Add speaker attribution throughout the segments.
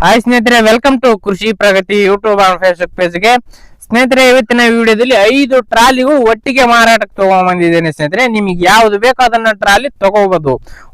Speaker 1: Hi ಸ್ನೇಹಿತರೆ, welcome to ಕೃಷಿ ಪ್ರಗತಿ YouTube and Facebook ಪೇಜ್ಗೆ. ಸ್ನೇಹಿತರೆ, ಇವತ್ತಿನ ವಿಡಿಯೋದಲ್ಲಿ 5 ಟ್ರಾಲಿಗೂ ಒಟ್ಟಿಗೆ ಮಾರಾಟಕ್ಕೆ ತಗೊಂಡ್ಬಂದಿದ್ದೇನೆ. ಸ್ನೇಹಿತರೆ, ನಿಮಗೆ ಯಾವ್ದು ಬೇಕೋ ಅದನ್ನ ಟ್ರಾಲಿ ತಗೋಬಹುದು.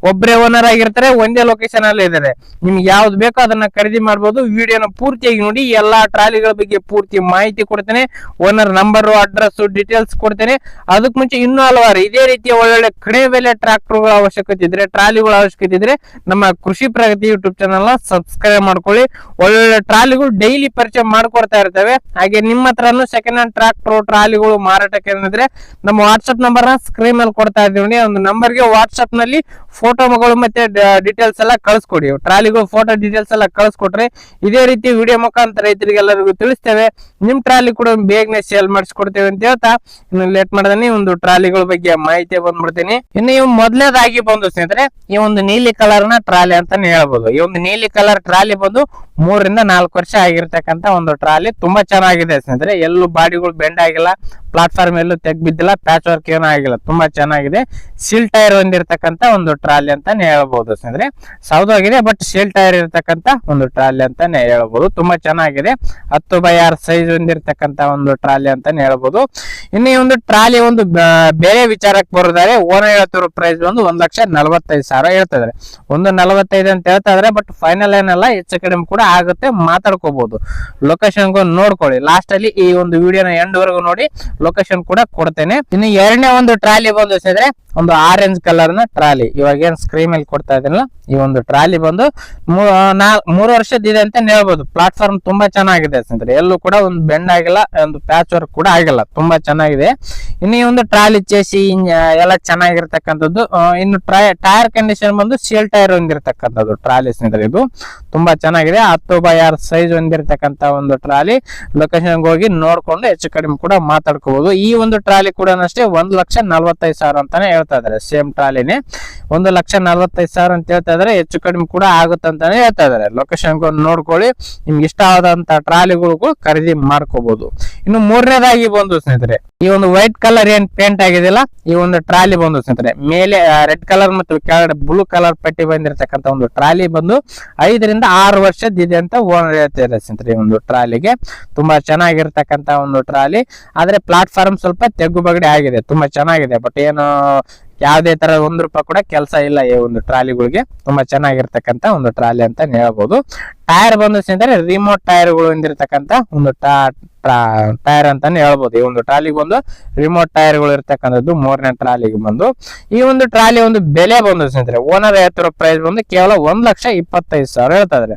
Speaker 1: ಒಬ್ಬರೇ ಓನರ್ ಆಗಿರ್ತಾರೆ, ಒಂದೇ ಲೊಕೇಶನ್ ಅಲ್ಲಿ ಇದ್ದಾರೆ. ನಿಮ್ಗೆ ಯಾವ್ದು ಬೇಕೋ ಅದನ್ನ ಖರೀದಿ ಮಾಡಬಹುದು. ವಿಡಿಯೋನ ಪೂರ್ತಿಯಾಗಿ ನೋಡಿ. ಎಲ್ಲಾ ಟ್ರಾಲಿಗಳ ಬಗ್ಗೆ ಪೂರ್ತಿ ಮಾಹಿತಿ ಕೊಡ್ತೇನೆ. ಓನರ್ ನಂಬರ್, ಅಡ್ರೆಸ್, ಡೀಟೇಲ್ಸ್ ಕೊಡ್ತೇನೆ. ಅದಕ್ಕೆ ಮುಂಚೆ ಇನ್ನೂ ಹಲವಾರು ಇದೇ ರೀತಿಯ ಒಳ್ಳೊಳ್ಳೆ ಕಡಿಮೆ ಬೆಲೆ ಟ್ರಾಕ್ಟರ್ಗಳ ಅವಶ್ಯಕತೆ ಇದ್ರೆ, ಟ್ರಾಲಿಗಳ ಅವಶ್ಯಕತೆ ಇದ್ರೆ ನಮ್ಮ ಕೃಷಿ ಪ್ರಗತಿ ಯೂಟ್ಯೂಬ್ ಚಾನಲ್ ನ ಸಬ್ಸ್ಕ್ರೈಬ್ ಮಾಡ್ಕೊಳ್ಳಿ. ಒಳ್ಳೊಳ್ಳೆ ಟ್ರಾಲಿಗಳು ಡೈಲಿ ಪರಿಚಯ ಮಾಡ್ಕೊಡ್ತಾ ಇರ್ತವೆ. ಹಾಗೆ ನಿಮ್ಮ ಹತ್ರ ಸೆಕೆಂಡ್ ಹ್ಯಾಂಡ್ ಟ್ರಾಕ್ಟರ್ ಟ್ರಾಲಿಗಳು ಮಾರಾಟಕ್ಕೆ ಏನಿದ್ರೆ ನಮ್ಮ ವಾಟ್ಸ್ಆಪ್ ನಂಬರ್ ನ ಸ್ಕ್ರೀನ್ ಮೇಲೆ ಕೊಡ್ತಾ ಇದ್ದೀವಿ. ಒಂದು ನಂಬರ್ಗೆ ವಾಟ್ಸ್ಆಪ್ ನಲ್ಲಿ ಫೋಟೋಗಳು ಮತ್ತೆ ಡೀಟೇಲ್ಸ್ ಎಲ್ಲ ಕಳಿಸ್ಕೊಡಿ. ಟ್ರಾಲಿಗಳು ಫೋಟೋ ಡೀಟೇಲ್ಸ್ ಎಲ್ಲ ಕಳಿಸ್ಕೊಟ್ರೆ ಇದೇ ರೀತಿ ವಿಡಿಯೋ ಮುಖಾಂತರ ರೈತರಿಗೆಲ್ಲರಿಗೂ ತಿಳಿಸ್ತೇವೆ. ನಿಮ್ ಟ್ರಾಲಿ ಕೂಡ ಬೇಗನೆ ಸೇಲ್ ಮಾಡಿಸ್ಕೊಡ್ತೇವೆ ಅಂತ ಹೇಳ್ತಾ ಇನ್ನು ಲೇಟ್ ಮಾಡದನಿ ಒಂದು ಟ್ರಾಲಿಗಳ ಬಗ್ಗೆ ಮಾಹಿತಿ ಬಂದ್ಬಿಡ್ತೀನಿ. ಇನ್ನು ಇವು ಮೊದಲನೇದಾಗಿ ಬಂದು ಸ್ನೇಹಿತರೆ, ಈ ಒಂದು ನೀಲಿ ಕಲರ್ ನ ಟ್ರಾಲಿ ಅಂತಾನೆ ಹೇಳ್ಬೋದು. ಈ ಒಂದು ನೀಲಿ ಕಲರ್ ಟ್ರಾಲಿ ಬಂದು 3 ರಿಂದ 4 ವರ್ಷ ಆಗಿರ್ತಕ್ಕಂತ ಒಂದು ಟ್ರಾಲಿ. ತುಂಬಾ ಚೆನ್ನಾಗಿದೆ ಸ್ನೇಹಿತರೆ. ಎಲ್ಲೂ ಬಾಡಿಗಳು ಬೆಂಡ್ ಆಗಿಲ್ಲ, ಪ್ಲಾಟ್ಫಾರ್ಮ್ ಎಲ್ಲೂ ತೆಗ್ ಬಿದ್ದಿಲ್ಲ, ಪ್ಯಾಚ್ ವರ್ಕ್ ಏನೂ ಆಗಿಲ್ಲ. ತುಂಬಾ ಚೆನ್ನಾಗಿದೆ. ಸೀಲ್ ಟೈರ್ ಹೊಂದಿರತಕ್ಕಂತ ಒಂದು ಟ್ರಾಲಿ ಅಂತಾನೆ ಹೇಳ್ಬಹುದು ಸ್ನೇಹಿತರೆ. ಸೌದಾಗಿದೆ ಬಟ್ ಸೀಲ್ ಟೈರ್ ಇರತಕ್ಕಂತ ಒಂದು ಟ್ರಾಲಿ ಅಂತಾನೆ ಹೇಳ್ಬಹುದು. ತುಂಬಾ ಚೆನ್ನಾಗಿದೆ. 10x6 ಸೈಜ್ ಹೊಂದಿರತಕ್ಕಂತ ಒಂದು ಟ್ರಾಲಿ ಅಂತಾನೆ ಹೇಳ್ಬಹುದು. ಇನ್ನು ಈ ಒಂದು ಟ್ರಾಲಿ ಒಂದು ಬೇರೆ ವಿಚಾರಕ್ಕೆ ಬರೋದಾದ್ರೆ ಓನರ್ ಹೇಳ್ತಿರೋ ಪ್ರೈಸ್ ಒಂದು 1,45,000 ಹೇಳ್ತಿದ್ರೆ. 1,45 ಅಂತ ಹೇಳ್ತಾ ಇದ್ರೆ, ಬಟ್ ಫೈನಲ್ ಏನಲ್ಲ, ಹೆಚ್ಚು ಕಡಿಮೆ ಕೂಡ ಆಗುತ್ತೆ, ಮಾತಾಡ್ಕೋಬಹುದು. ಲೊಕೇಶನ್ ನೋಡ್ಕೊಳ್ಳಿ. ಲಾಸ್ಟ್ ಅಲ್ಲಿ ಈ ಒಂದು ವಿಡಿಯೋನ ಎಂಡ್ ವರೆಗೂ ನೋಡಿ, ಲೊಕೇಶನ್ ಕೂಡ ಕೊಡ್ತೇನೆ. ಇನ್ನು ಎರಡನೇ ಒಂದು ಟ್ರಾಲಿ ಬಂದು ಸೇರಿದ್ರೆ ಒಂದು ಆರೆಂಜ್ ಕಲರ್ ನ ಟ್ರಾಲಿ. ಇವಾಗ ಏನ್ ಸ್ಕ್ರೀನ್ ಮೇಲೆ ಕೊಡ್ತಾ ಇದೀನಲ್ಲ, ಈ ಒಂದು ಟ್ರಾಲಿ ಬಂದು 3 ವರ್ಷದಿದೆ ಅಂತ ಹೇಳ್ಬೋದು. ಪ್ಲಾಟ್ಫಾರ್ಮ್ ತುಂಬಾ ಚೆನ್ನಾಗಿದೆ ಸ್ನೇಹಿತರೆ. ಎಲ್ಲೂ ಕೂಡ ಒಂದು ಬೆಂಡ್ ಆಗಿಲ್ಲ, ಒಂದು ಪ್ಯಾಚ್ ವರ್ಕ್ ಕೂಡ ಆಗಿಲ್ಲ. ತುಂಬಾ ಚೆನ್ನಾಗಿದೆ. ಇನ್ನು ಈ ಒಂದು ಟ್ರಾಲಿ ಚೇಸಿ ಎಲ್ಲ ಚೆನ್ನಾಗಿರ್ತಕ್ಕಂಥದ್ದು. ಇನ್ನು ಟೈರ್ ಕಂಡೀಷನ್ ಬಂದು ಸೀಲ್ ಟೈರ್ ಹೊಂದಿರತಕ್ಕಂಥದ್ದು ಟ್ರಾಲಿ ಸ್ನೇಹಿತರೆ. ಇದು ತುಂಬಾ ಚೆನ್ನಾಗಿದೆ. 10x6 ಸೈಜ್ ಹೊಂದಿರತಕ್ಕಂತ ಒಂದು ಟ್ರಾಲಿ. ಲೊಕೇಶನ್ ಹೋಗಿ ನೋಡ್ಕೊಂಡು ಹೆಚ್ಚು ಕಡಿಮೆ ಕೂಡ ಮಾತಾಡ್ಕೋಬಹುದು. ಈ ಒಂದು ಟ್ರಾಲಿ ಕೂಡ ಅಷ್ಟೇ 1,45,000 ಅಂತಾನೆ ಹೇಳ್ತಾ ಇದಾರೆ. ಸೇಮ್ ಟ್ರಾಲಿನೇ 1,45,000 ಅಂತ ಹೇಳ್ತಾ ಇದಾರೆ. ಹೆಚ್ಚು ಕಡಿಮೆ ಕೂಡ ಆಗುತ್ತೆ ಅಂತಾನೆ ಹೇಳ್ತಾ ಇದಾರೆ. ಲೊಕೇಶನ್ ನೋಡ್ಕೊಳ್ಳಿ. ನಿಮ್ಗೆ ಇಷ್ಟ ಆದಂತ ಟ್ರಾಲಿಗಳಿಗೂ ಖರೀದಿ ಮಾಡ್ಕೋಬಹುದು. ಇನ್ನು ಮೂರನೇದಾಗಿ ಬಂದು ಸ್ನೇಹಿತರೆ, ಈ ಒಂದು ವೈಟ್ ಕಲರ್ ಏನ್ ಪೇಂಟ್ ಆಗಿದೆಯಲ್ಲ, ಈ ಒಂದು ಟ್ರಾಲಿ ಬಂದು ಸ್ನೇಹಿತರೆ, ಮೇಲೆ ರೆಡ್ ಕಲರ್ ಮತ್ತು ಕೆಳಗಡೆ ಬ್ಲೂ ಕಲರ್ ಪಟ್ಟಿ ಬಂದಿರತಕ್ಕಂತ ಒಂದು ಟ್ರಾಲಿ ಬಂದು 5 ರಿಂದ 6 ವರ್ಷದಿದೆ ಅಂತ ಓನರ್ ಹೇಳ್ತಿದ್ದಾರೆ ಸ್ನೇಹಿತರೆ. ಈ ಒಂದು ಟ್ರಾಲಿಗೆ ತುಂಬಾ ಚೆನ್ನಾಗಿರ್ತಕ್ಕಂತ ಒಂದು ಟ್ರಾಲಿ. ಆದ್ರೆ ಪ್ಲಾಟ್ಫಾರ್ಮ್ ಸ್ವಲ್ಪ ತೆಗ್ಗು ಬಗಡೆ ಆಗಿದೆ. ತುಂಬಾ ಚೆನ್ನಾಗಿದೆ. ಬಟ್ ಏನು ಯಾವುದೇ ತರ ₹1 ಕೂಡ ಕೆಲಸ ಇಲ್ಲ ಈ ಒಂದು ಟ್ರಾಲಿಗಳಿಗೆ. ತುಂಬಾ ಚೆನ್ನಾಗಿರ್ತಕ್ಕಂತ ಒಂದು ಟ್ರಾಲಿ ಅಂತ ಹೇಳ್ಬಹುದು. ಟೈರ್ ಬಂದು ಸ್ನೇಹಿತರೆ ರಿಮೋಟ್ ಟೈರ್ಗಳು ಹೊಂದಿರತಕ್ಕಂತ ಒಂದು ಟೈರ್ ಅಂತಾನೆ ಹೇಳ್ಬೋದು. ಈ ಒಂದು ಟ್ರಾಲಿಗೆ ಬಂದು ರಿಮೋಟ್ ಟೈರ್ಗಳು ಇರ್ತಕ್ಕಂಥದ್ದು. ಮೂರನೇ ಟ್ರಾಲಿಗೆ ಬಂದು ಈ ಒಂದು ಟ್ರಾಲಿ ಒಂದು ಬೆಲೆ ಬಂದು ಸ್ನೇಹಿತರೆ, ಓನರ್ ಹೇಳ್ತಿರೋ ಪ್ರೈಸ್ ಬಂದು ಕೇವಲ 1,25,000 ಹೇಳ್ತಾ ಇದಾರೆ.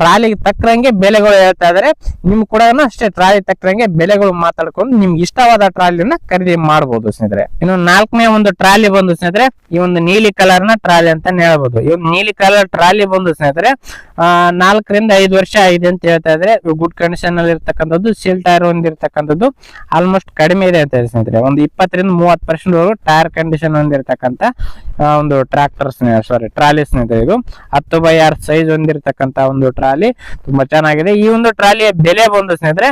Speaker 1: ಟ್ರಾಲಿಗೆ ತಕ್ಕಂಗೆ ಬೆಲೆಗಳು ಹೇಳ್ತಾ ಇದಾರೆ. ನಿಮ್ ಕೂಡ ಅಷ್ಟೇ ಟ್ರಾಲಿ ತಕ್ಕಂಗೆ ಬೆಲೆಗಳು ಮಾತಾಡ್ಕೊಂಡು ನಿಮ್ಗೆ ಇಷ್ಟವಾದ ಟ್ರಾಲಿನ ಖರೀದಿ ಮಾಡಬಹುದು ಸ್ನೇಹಿತರೆ. ಇನ್ನು 4ನೇ ಒಂದು ಟ್ರಾಲಿ ಬಂದು ಸ್ನೇಹಿತರೆ, ಈ ಒಂದು ನೀಲಿ ಕಲರ್ ನ ಟ್ರಾಲಿ ಅಂತ ಹೇಳ್ಬೋದು. ಈ ಒಂದು ನೀಲಿ ಕಲರ್ ಟ್ರಾಲಿ ಬಂದು ಸ್ನೇಹಿತರೆ 4 ರಿಂದ 5 ವರ್ಷ ಆಗಿದೆ ಅಂತ ಹೇಳ್ತಾ ಇದ್ರೆ. ಗುಡ್ ಕಂಡೀಷನ್ ಅಲ್ಲಿ ಇರ್ತಕ್ಕಂಥದ್ದು. Seal tyre ಹೊಂದಿರತಕ್ಕಂಥದ್ದು. ಆಲ್ಮೋಸ್ಟ್ ಕಡಿಮೆ ಇದೆ ಅಂತ ಸ್ನೇಹಿತರೆ. ಒಂದು 20 ರಿಂದ 30% ವರೆಗೂ ಟೈರ್ ಕಂಡೀಷನ್ ಹೊಂದಿರತಕ್ಕಂತ ಒಂದು ಟ್ರಾಲಿ ಸ್ನೇಹಿತರೆ. ಇದು 10x6 ಸೈಜ್ ಹೊಂದಿರತಕ್ಕಂತ ಒಂದು ಟ್ರಾಲಿ. ತುಂಬಾ ಚೆನ್ನಾಗಿದೆ. ಈ ಒಂದು ಟ್ರಾಲಿಯ ಬೆಲೆ ಬಂದು ಸ್ನೇಹಿತರೆ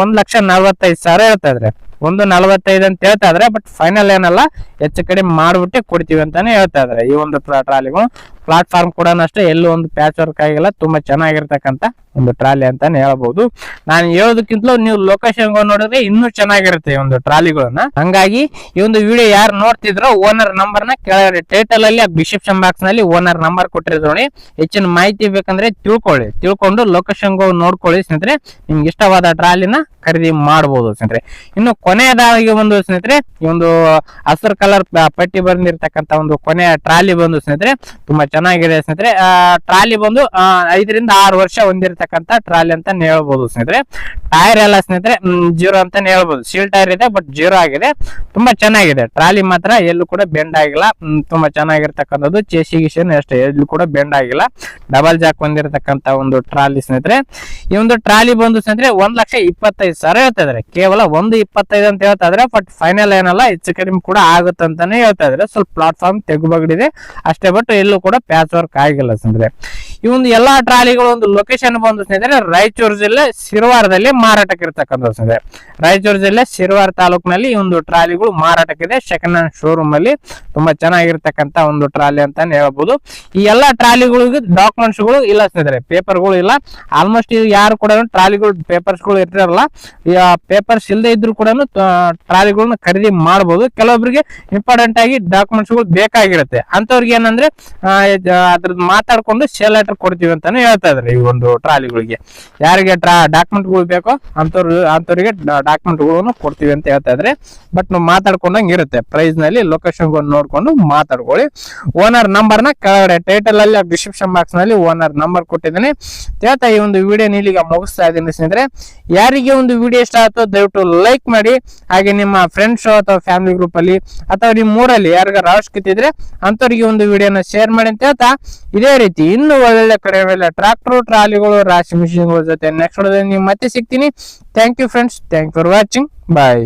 Speaker 1: 1,45,000 ಹೇಳ್ತಾ ಇದ್ರೆ. 1,45 ಅಂತ ಹೇಳ್ತಾ ಇದ್ರೆ, ಬಟ್ ಫೈನಲ್ ಏನಲ್ಲ, ಹೆಚ್ಚು ಕಡಿಮೆ ಮಾಡ್ಬಿಟ್ಟೆ ಕೊಡ್ತೀವಿ ಅಂತಾನೆ ಹೇಳ್ತಾ ಇದಾರೆ. ಈ ಒಂದು ಟ್ರಾಲಿಗಳು ಪ್ಲಾಟ್ಫಾರ್ಮ್ ಕೂಡ ಅಷ್ಟೇ ಎಲ್ಲೂ ಒಂದು ಪ್ಯಾಚ್ ವರ್ಕ್ ಆಗಿಲ್ಲ. ತುಂಬಾ ಚೆನ್ನಾಗಿರ್ತಕ್ಕಂತ ಒಂದು ಟ್ರಾಲಿ ಅಂತಾನೆ ಹೇಳ್ಬಹುದು. ನಾನು ಹೇಳೋದಕ್ಕಿಂತಲೂ ನೀವು ಲೊಕೇಶನ್ ನೋಡಿದ್ರೆ ಇನ್ನೂ ಚೆನ್ನಾಗಿರುತ್ತೆ ಈ ಒಂದು ಟ್ರಾಲಿಗಳನ್ನ. ಹಂಗಾಗಿ ಈ ಒಂದು ವಿಡಿಯೋ ಯಾರು ನೋಡ್ತಿದ್ರೋ ಓನರ್ ನಂಬರ್ ನ ಕೆಳಗಡೆ ಟೈಟಲ್ ಅಲ್ಲಿ ಡಿಸ್ಕ್ರಿಪ್ಷನ್ ಬಾಕ್ಸ್ ನಲ್ಲಿ ಓನರ್ ನಂಬರ್ ಕೊಟ್ಟಿರೋದು ನೋಡಿ. ಹೆಚ್ಚಿನ ಮಾಹಿತಿ ಬೇಕಂದ್ರೆ ತಿಳ್ಕೊಂಡು ಲೊಕೇಶನ್ ನೋಡ್ಕೊಳ್ಳಿ ಸ್ನೇಹಿತರೆ. ನಿಮ್ಗೆ ಇಷ್ಟವಾದ ಟ್ರಾಲಿನ ಖರೀದಿ ಮಾಡಬಹುದು ಸ್ನೇಹಿತರೆ. ಇನ್ನು ಕೊನೆಯದಾಗಿ ಒಂದು ಸ್ನೇಹಿತರೆ, ಈ ಒಂದು ಹಸಿರು ಕಲರ್ ಪಟ್ಟಿ ಬಂದಿರತಕ್ಕಂತ ಒಂದು ಕೊನೆಯ ಟ್ರಾಲಿ ಬಂದು ಸ್ನೇಹಿತರೆ ತುಂಬಾ ಚೆನ್ನಾಗಿದೆ ಸ್ನೇಹಿತರೆ. ಟ್ರಾಲಿ ಬಂದು 5 ರಿಂದ 6 ವರ್ಷ ಹೊಂದಿರತಕ್ಕಂತ ಟ್ರಾಲಿ ಅಂತ ಹೇಳ್ಬಹುದು ಸ್ನೇಹಿತರೆ. ಟೈರ್ ಎಲ್ಲ ಸ್ನೇಹಿತರೆ 0 ಅಂತಾನೆ ಹೇಳ್ಬಹುದು. ಸೀಲ್ ಟೈರ್ ಇದೆ ಬಟ್ 0 ಆಗಿದೆ. ತುಂಬಾ ಚೆನ್ನಾಗಿದೆ. ಟ್ರಾಲಿ ಮಾತ್ರ ಎಲ್ಲೂ ಕೂಡ ಬೆಂಡ್ ಆಗಿಲ್ಲ. ತುಂಬಾ ಚೆನ್ನಾಗಿರ್ತಕ್ಕಂಥದ್ದು. ಚೇಸಿಗೇಷನ್ ಅಷ್ಟೇ, ಎಲ್ಲೂ ಕೂಡ ಬೆಂಡ್ ಆಗಿಲ್ಲ. ಡಬಲ್ ಜಾಕ್ ಹೊಂದಿರತಕ್ಕಂತ ಒಂದು ಟ್ರಾಲಿ ಸ್ನೇಹಿತರೆ. ಈ ಒಂದು ಟ್ರಾಲಿ ಬಂದು ಸ್ನೇಹಿತರೆ 1,25,000 ಹೇಳ್ತಾ ಇದಾರೆ. ಕೇವಲ 1,25 ಅಂತ ಹೇಳ್ತಾ ಇದ್ರೆ, ಬಟ್ ಫೈನಲ್ ಏನಲ್ಲ, ಹೆಚ್ಚು ಕಡಿಮೆ ಕೂಡ ಆಗುತ್ತೆ ಅಂತಾನೆ ಹೇಳ್ತಾ ಇದ್ರೆ. ಸ್ವಲ್ಪ ಪ್ಲಾಟ್ಫಾರ್ಮ್ ತೆಗ್ಗುಬಗಡಿದೆ ಅಷ್ಟೇ, ಬಟ್ ಎಲ್ಲೂ ಕೂಡ ಪ್ಯಾಚ್ ವರ್ಕ್ ಆಗಿಲ್ಲ ಸ್ನೇಹಿತರೆ. ಈ ಒಂದು ಎಲ್ಲಾ ಟ್ರಾಲಿಗಳು ಒಂದು ಲೊಕೇಶನ್ ಬಂದು ಸ್ನೇಹಿತರೆ ರಾಯಚೂರು ಜಿಲ್ಲೆ ಸಿರವಾರದಲ್ಲಿ ಮಾರಾಟಕ್ಕೆ ಇರ್ತಕ್ಕಂಥ ಸ್ನೇಹಿತರೆ. ರಾಯಚೂರು ಜಿಲ್ಲೆ ಸಿರವಾರ ತಾಲೂಕಿನಲ್ಲಿ ಈ ಒಂದು ಟ್ರಾಲಿಗಳು ಮಾರಾಟಕ್ಕಿದೆ. ಸೆಕೆಂಡ್ ಹ್ಯಾಂಡ್ ಶೋರೂಮ್ ಅಲ್ಲಿ ತುಂಬಾ ಚೆನ್ನಾಗಿರ್ತಕ್ಕಂಥ ಒಂದು ಟ್ರಾಲಿ ಅಂತಾನೆ ಹೇಳ್ಬೋದು. ಈ ಎಲ್ಲಾ ಟ್ರಾಲಿಗಳಿಗೆ ಡಾಕ್ಯುಮೆಂಟ್ಸ್ ಗಳು ಇಲ್ಲ ಸ್ನೇಹಿತರೆ, ಪೇಪರ್ಗಳು ಇಲ್ಲ. ಆಲ್ಮೋಸ್ಟ್ ಯಾರು ಕೂಡ ಟ್ರಾಲಿಗಳು ಪೇಪರ್ಸ್ ಗಳು ಇರ್ತಾರಲ್ಲ, ಪೇಪರ್ಸ್ ಇಲ್ಲದೆ ಇದ್ರು ಕೂಡ ಟ್ರಾಲಿಗಳನ್ನ ಖರೀದಿ ಮಾಡಬಹುದು. ಕೆಲವೊಬ್ಬರಿಗೆ ಇಂಪಾರ್ಟೆಂಟ್ ಆಗಿ ಡಾಕ್ಯುಮೆಂಟ್ಸ್ ಗಳು ಬೇಕಾಗಿರುತ್ತೆ. ಅಂತವ್ರಿಗೆ ಏನಂದ್ರೆ ಅದ್ರದ್ದು ಮಾತಾಡ್ಕೊಂಡು ಸೇಲ್ ಲೆಟರ್ ಕೊಡ್ತೀವಿ ಅಂತಾನೆ ಹೇಳ್ತಾ ಇದಾರೆ. ಈ ಒಂದು ಟ್ರಾಲಿಗಳಿಗೆ ಯಾರಿಗೆ ಡಾಕ್ಯುಮೆಂಟ್ ಗಳು ಬೇಕೋ ಅಂತವ್ರಿಗೆ ಡಾಕ್ಯುಮೆಂಟ್ ಗಳನ್ನು ಕೊಡ್ತೀವಿ ಅಂತ ಹೇಳ್ತಾ ಇದ್ರೆ. ಬಟ್ ನಾವು ಮಾತಾಡ್ಕೊಂಡಂಗೆ ಇರುತ್ತೆ. ಪ್ರೈಸ್ ನಲ್ಲಿ ಲೊಕೇಶನ್ ನೋಡ್ಕೊಂಡು ಮಾತಾಡ್ಕೊಳ್ಳಿ. ಓನರ್ ನಂಬರ್ ನ ಕೆಳಗಡೆ ಟೈಟಲ್ ಅಲ್ಲಿ ಡಿಸ್ಕ್ರಿಪ್ಷನ್ ಬಾಕ್ಸ್ ನಲ್ಲಿ ಓನರ್ ನಂಬರ್ ಕೊಟ್ಟಿದ್ದೀನಿ. ಹೇಳ್ತಾ ಈ ಒಂದು ವಿಡಿಯೋ ಇಲ್ಲಿಗೆ ಮುಗಿಸ್ತಾ ಇದ್ದೀನಿ ಸ್ನೇಹಿತರೆ. ಯಾರಿಗೆ ಒಂದು ವಿಡಿಯೋ ಇಷ್ಟ ಆಯ್ತು ದಯವಿಟ್ಟು ಲೈಕ್ ಮಾಡಿ. ಹಾಗೆ ನಿಮ್ಮ ಫ್ರೆಂಡ್ಸ್ ಅಥವಾ ಫ್ಯಾಮಿಲಿ ಗ್ರೂಪ್ ಅಲ್ಲಿ ಅಥವಾ ನಿಮ್ಮ ಊರಲ್ಲಿ ಯಾರಿಗಾರ ಅವಶ್ಯಕತೆ ಇದ್ರೆ ಅಂತವರಿಗೆ ಒಂದು ವಿಡಿಯೋನ ಶೇರ್ ಮಾಡಿ ಅಂತ ಹೇಳ್ತಾ, ಇದೇ ರೀತಿ ಇನ್ನು ಒಳ್ಳೆ ಕಡೆ ಟ್ರಾಕ್ಟರ್ ಟ್ರಾಲಿಗಳು ರಾಶಿ ಮಿಷಿನ್ಗಳ ಜೊತೆ ನೆಕ್ಸ್ಟ್ ನೀವು ಮತ್ತೆ ಸಿಗ್ತೀನಿ. Thank you friends, thank for watching, bye.